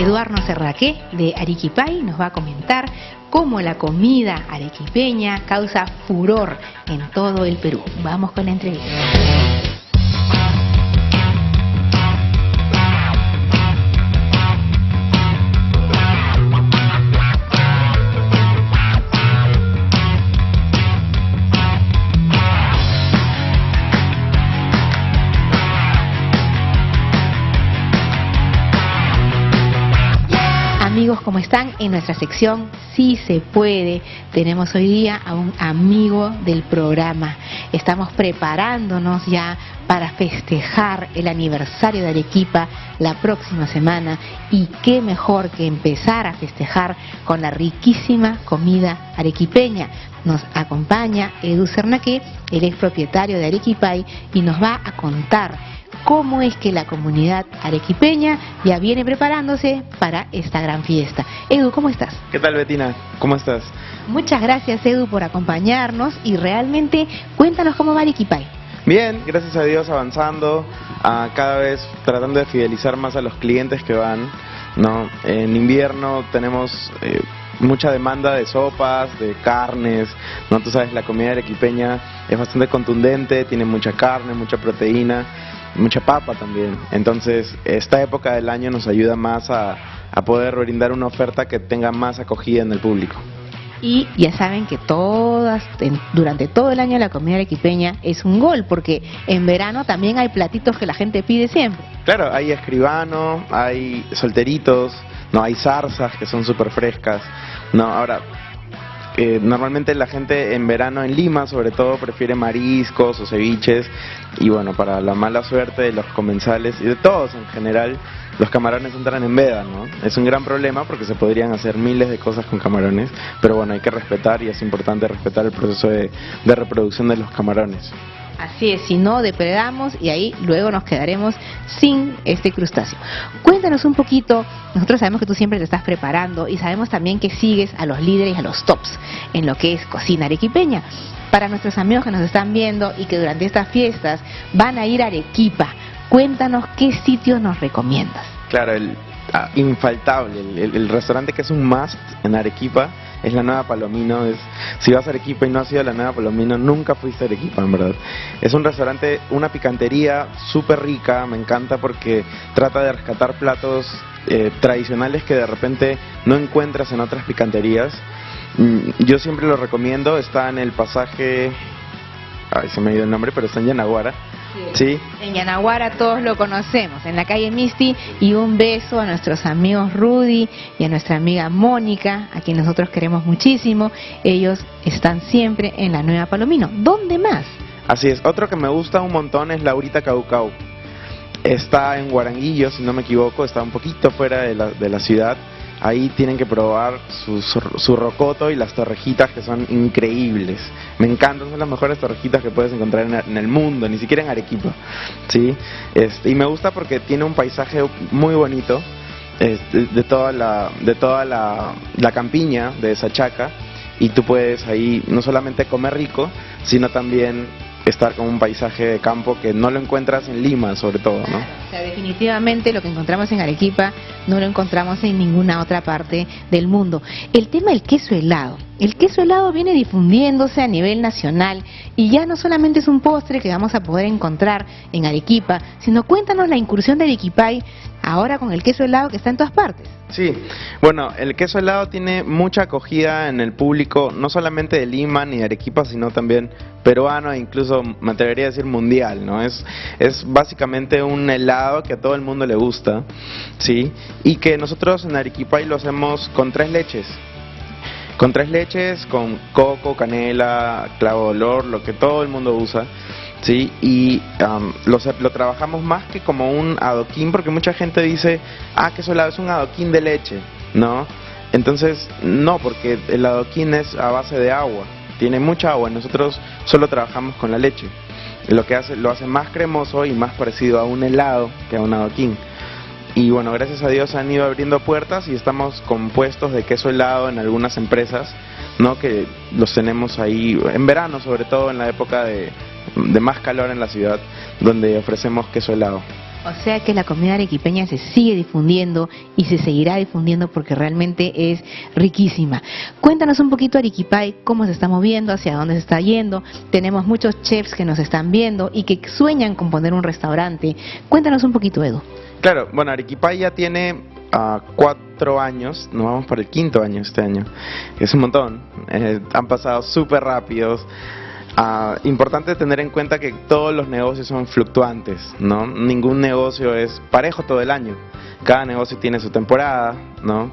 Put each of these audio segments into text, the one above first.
Eduardo Serraque de Arequipay nos va a comentar cómo la comida arequipeña causa furor en todo el Perú. Vamos con la entrevista. Amigos, ¿cómo están? En nuestra sección Sí se puede, tenemos hoy día a un amigo del programa. Estamos preparándonos ya para festejar el aniversario de Arequipa la próxima semana, y qué mejor que empezar a festejar con la riquísima comida arequipeña. Nos acompaña Edu Serraque, él es propietario de Arequipay y nos va a contar cómo es que la comunidad arequipeña ya viene preparándose para esta gran fiesta. Edu, ¿cómo estás? ¿Qué tal, Betina? ¿Cómo estás? Muchas gracias, Edu, por acompañarnos, y realmente cuéntanos cómo va Arequipay. Bien, gracias a Dios, avanzando, cada vez tratando de fidelizar más a los clientes que van, ¿no? En invierno tenemos mucha demanda de sopas, de carnes, ¿no? Tú sabes, la comida arequipeña es bastante contundente, tiene mucha carne, mucha proteína, mucha papa también. Entonces, esta época del año nos ayuda más a poder brindar una oferta que tenga más acogida en el público. Y ya saben que durante todo el año la comida arequipeña es un gol, porque en verano también hay platitos que la gente pide siempre. Claro, hay escribano, hay solteritos, no, hay zarzas que son súper frescas. No, ahora, normalmente la gente en verano en Lima sobre todo prefiere mariscos o ceviches, y bueno, para la mala suerte de los comensales y de todos en general, los camarones entran en veda, ¿no? Es un gran problema porque se podrían hacer miles de cosas con camarones, pero bueno, hay que respetar, y es importante respetar el proceso de reproducción de los camarones. Así es, si no depredamos, y ahí luego nos quedaremos sin este crustáceo. Cuéntanos un poquito, nosotros sabemos que tú siempre te estás preparando y sabemos también que sigues a los líderes y a los tops en lo que es cocina arequipeña. Para nuestros amigos que nos están viendo y que durante estas fiestas van a ir a Arequipa, cuéntanos qué sitio nos recomiendas. Claro, infaltable, el restaurante que es un must en Arequipa es la Nueva Palomino. Si vas a Arequipa y no has ido a la Nueva Palomino, nunca fuiste a Arequipa, en verdad. Es un restaurante, una picantería súper rica, me encanta porque trata de rescatar platos tradicionales que de repente no encuentras en otras picanterías. Yo siempre lo recomiendo, está en el pasaje, se me ha ido el nombre, pero está en Yanaguara. Sí. En Yanaguara todos lo conocemos, en la calle Misti. Y un beso a nuestros amigos Rudy y a nuestra amiga Mónica, a quien nosotros queremos muchísimo. Ellos están siempre en la Nueva Palomino. ¿Dónde más? Así es, otro que me gusta un montón es Laurita Caucau. Está en Guaranguillo, si no me equivoco, está un poquito fuera de la ciudad. Ahí tienen que probar su rocoto y las torrejitas, que son increíbles. Me encantan, son las mejores torrejitas que puedes encontrar en el mundo, ni siquiera en Arequipa, ¿sí? Y me gusta porque tiene un paisaje muy bonito, de toda la campiña de Sachaca, y tú puedes ahí no solamente comer rico, sino también estar con un paisaje de campo que no lo encuentras en Lima, sobre todo, ¿no? O sea, definitivamente lo que encontramos en Arequipa no lo encontramos en ninguna otra parte del mundo. El tema del queso helado. El queso helado viene difundiéndose a nivel nacional, y ya no solamente es un postre que vamos a poder encontrar en Arequipa, sino cuéntanos la incursión de Arequipay ahora con el queso helado que está en todas partes. Sí, bueno, el queso helado tiene mucha acogida en el público, no solamente de Lima ni de Arequipa, sino también peruano e incluso me atrevería a decir mundial, ¿no? Es básicamente un helado que a todo el mundo le gusta, ¿sí? Y que nosotros en Arequipay lo hacemos con 3 leches. Con 3 leches, con coco, canela, clavo de olor, lo que todo el mundo usa, ¿sí? Y lo trabajamos más que como un adoquín, porque mucha gente dice, queso helado es un adoquín de leche, ¿no? Entonces, no, porque el adoquín es a base de agua, tiene mucha agua, nosotros solo trabajamos con la leche, lo hace más cremoso y más parecido a un helado que a un adoquín. Y bueno, gracias a Dios han ido abriendo puertas y estamos con puestos de queso helado en algunas empresas, ¿no? Que los tenemos ahí en verano, sobre todo en la época de más calor en la ciudad, donde ofrecemos queso helado. O sea que la comida arequipeña se sigue difundiendo y se seguirá difundiendo porque realmente es riquísima. Cuéntanos un poquito, Arequipay, cómo se está moviendo, hacia dónde se está yendo. Tenemos muchos chefs que nos están viendo y que sueñan con poner un restaurante. Cuéntanos un poquito, Edu. Claro, bueno, Arequipay ya tiene 4 años, nos vamos por el 5.º año este año. Es un montón, han pasado súper rápidos. Importante tener en cuenta que todos los negocios son fluctuantes, ¿no? Ningún negocio es parejo todo el año. Cada negocio tiene su temporada, ¿no?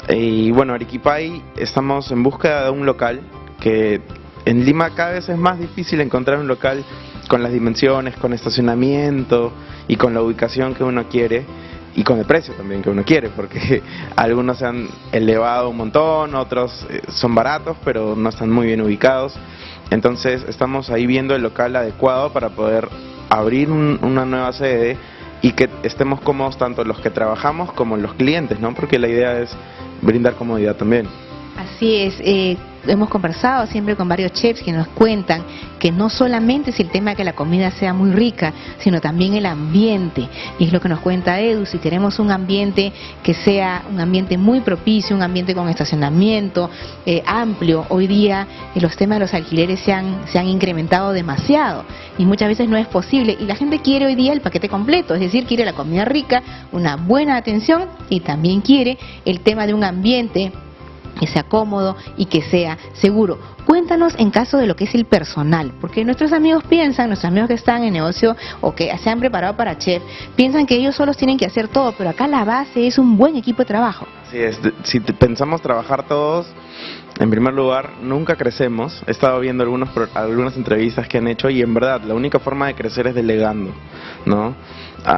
Y bueno, Arequipay estamos en búsqueda de un local que en Lima cada vez es más difícil encontrar un local con las dimensiones, con estacionamiento y con la ubicación que uno quiere y con el precio también que uno quiere, porque algunos se han elevado un montón, otros son baratos pero no están muy bien ubicados. Entonces estamos ahí viendo el local adecuado para poder abrir una nueva sede y que estemos cómodos tanto los que trabajamos como los clientes, ¿no? Porque la idea es brindar comodidad también. Así es, hemos conversado siempre con varios chefs que nos cuentan que no solamente es el tema de que la comida sea muy rica, sino también el ambiente. Y es lo que nos cuenta Edu, si queremos un ambiente que sea un ambiente muy propicio, un ambiente con estacionamiento amplio, hoy día los temas de los alquileres se han incrementado demasiado y muchas veces no es posible. Y la gente quiere hoy día el paquete completo, es decir, quiere la comida rica, una buena atención y también quiere el tema de un ambiente que sea cómodo y que sea seguro. Cuéntanos en caso de lo que es el personal, porque nuestros amigos que están en negocio o que se han preparado para chef, piensan que ellos solos tienen que hacer todo, pero acá la base es un buen equipo de trabajo. Así es, si pensamos trabajar todos, en primer lugar, nunca crecemos. He estado viendo algunas entrevistas que han hecho y en verdad la única forma de crecer es delegando, ¿no?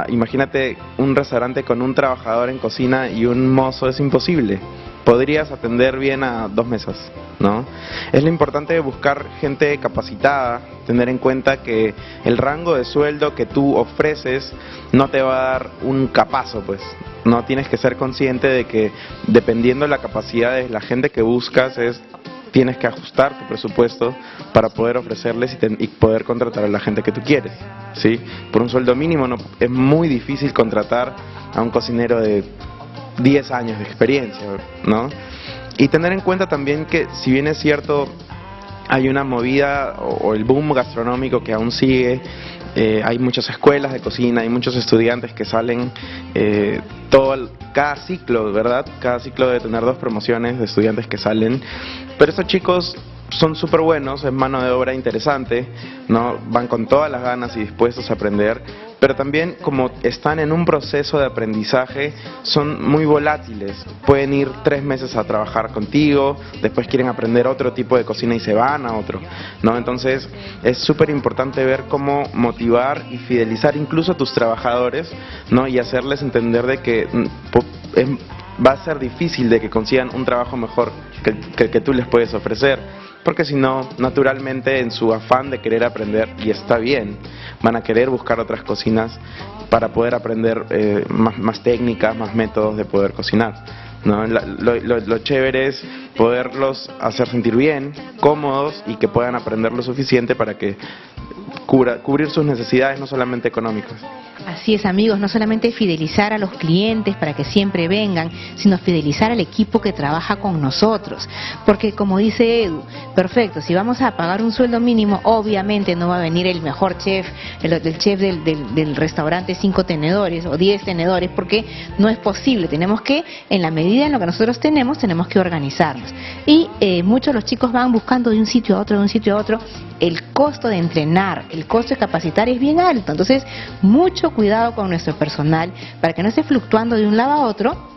Imagínate un restaurante con un trabajador en cocina y un mozo, es imposible. Podrías atender bien a 2 mesas, ¿no? Es lo importante de buscar gente capacitada, tener en cuenta que el rango de sueldo que tú ofreces no te va a dar un capazo, pues. No, tienes que ser consciente de que dependiendo de la capacidad de la gente que buscas tienes que ajustar tu presupuesto para poder ofrecerles y poder contratar a la gente que tú quieres, ¿sí? Por un sueldo mínimo es muy difícil contratar a un cocinero de 10 años de experiencia, ¿no? Y tener en cuenta también que si bien es cierto hay una movida o el boom gastronómico que aún sigue, hay muchas escuelas de cocina, hay muchos estudiantes que salen cada ciclo, ¿verdad? Cada ciclo debe tener 2 promociones de estudiantes que salen, pero estos chicos son súper buenos, es mano de obra interesante, ¿no? Van con todas las ganas y dispuestos a aprender, pero también como están en un proceso de aprendizaje, son muy volátiles. Pueden ir 3 meses a trabajar contigo, después quieren aprender otro tipo de cocina y se van a otro, ¿no? Entonces es súper importante ver cómo motivar y fidelizar incluso a tus trabajadores, ¿no? Y hacerles entender de que va a ser difícil de que consigan un trabajo mejor que el que tú les puedes ofrecer, porque si no, naturalmente en su afán de querer aprender, y está bien, van a querer buscar otras cocinas para poder aprender más técnicas, más métodos de poder cocinar, ¿no? Lo chévere es poderlos hacer sentir bien, cómodos y que puedan aprender lo suficiente para que cubrir sus necesidades, no solamente económicas. Así es, amigos, no solamente fidelizar a los clientes para que siempre vengan, sino fidelizar al equipo que trabaja con nosotros. Porque como dice Edu, perfecto, si vamos a pagar un sueldo mínimo, obviamente no va a venir el mejor chef, el chef del restaurante 5 tenedores o 10 tenedores, porque no es posible. Tenemos que, en la medida en lo que nosotros tenemos que organizarnos. Y muchos de los chicos van buscando de un sitio a otro, de un sitio a otro. El costo de entrenar, el costo de capacitar es bien alto, entonces mucho cuidado con nuestro personal para que no esté fluctuando de un lado a otro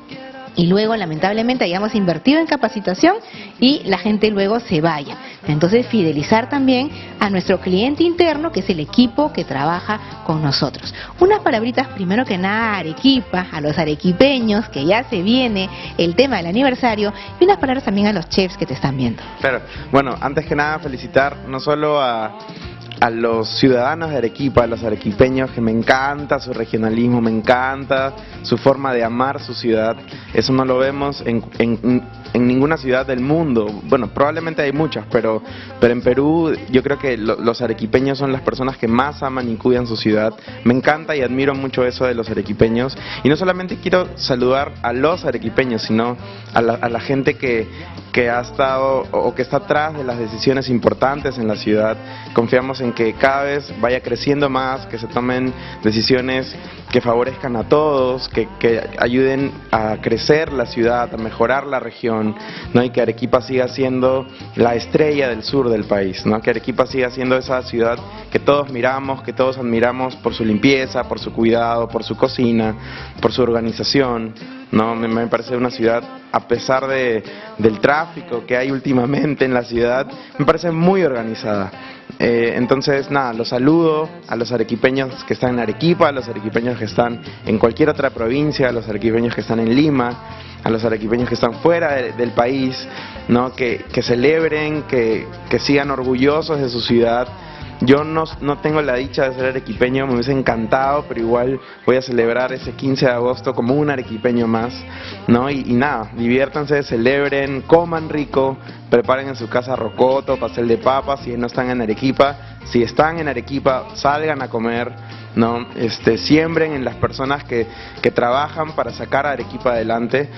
y luego lamentablemente hayamos invertido en capacitación y la gente luego se vaya. Entonces fidelizar también a nuestro cliente interno, que es el equipo que trabaja con nosotros. Unas palabritas primero que nada a Arequipa, a los arequipeños, que ya se viene el tema del aniversario, y unas palabras también a los chefs que te están viendo. Claro, bueno, antes que nada felicitar no solo a a los ciudadanos de Arequipa, a los arequipeños, que me encanta su regionalismo, me encanta su forma de amar su ciudad. Eso no lo vemos en ninguna ciudad del mundo. Bueno, probablemente hay muchas, pero en Perú yo creo que los arequipeños son las personas que más aman y cuidan su ciudad. Me encanta y admiro mucho eso de los arequipeños. Y no solamente quiero saludar a los arequipeños, sino a la gente que ha estado o que está atrás de las decisiones importantes en la ciudad. Confiamos en que cada vez vaya creciendo más, que se tomen decisiones que favorezcan a todos, que ayuden a crecer la ciudad, a mejorar la región, ¿no? Y que Arequipa siga siendo la estrella del sur del país, ¿no? Que Arequipa siga siendo esa ciudad que todos miramos, que todos admiramos por su limpieza, por su cuidado, por su cocina, por su organización, ¿no? Me parece una ciudad, a pesar del tráfico que hay últimamente en la ciudad, me parece muy organizada. Entonces, nada, los saludo a los arequipeños que están en Arequipa, a los arequipeños que están en cualquier otra provincia, a los arequipeños que están en Lima, a los arequipeños que están fuera del país, ¿no? Que celebren, que sigan orgullosos de su ciudad. Yo no tengo la dicha de ser arequipeño, me hubiese encantado, pero igual voy a celebrar ese 15 de agosto como un arequipeño más, ¿no? Y nada, diviértanse, celebren, coman rico, preparen en su casa rocoto, pastel de papas, si no están en Arequipa. Si están en Arequipa, salgan a comer, ¿no? Siembren en las personas que trabajan para sacar a Arequipa adelante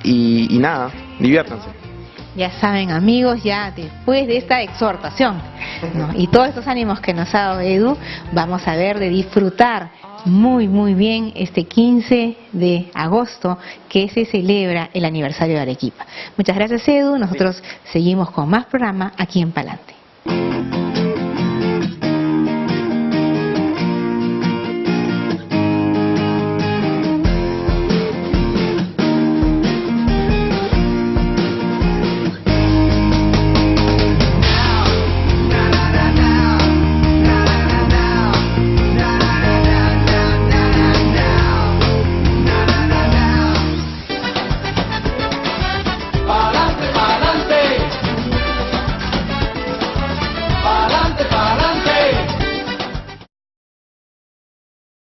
y nada, diviértanse. Ya saben, amigos, ya después de esta exhortación, ¿no? Y todos estos ánimos que nos ha dado Edu, vamos a ver de disfrutar muy bien este 15 de agosto que se celebra el aniversario de Arequipa. Muchas gracias, Edu. Nosotros seguimos con más programa aquí en Palante.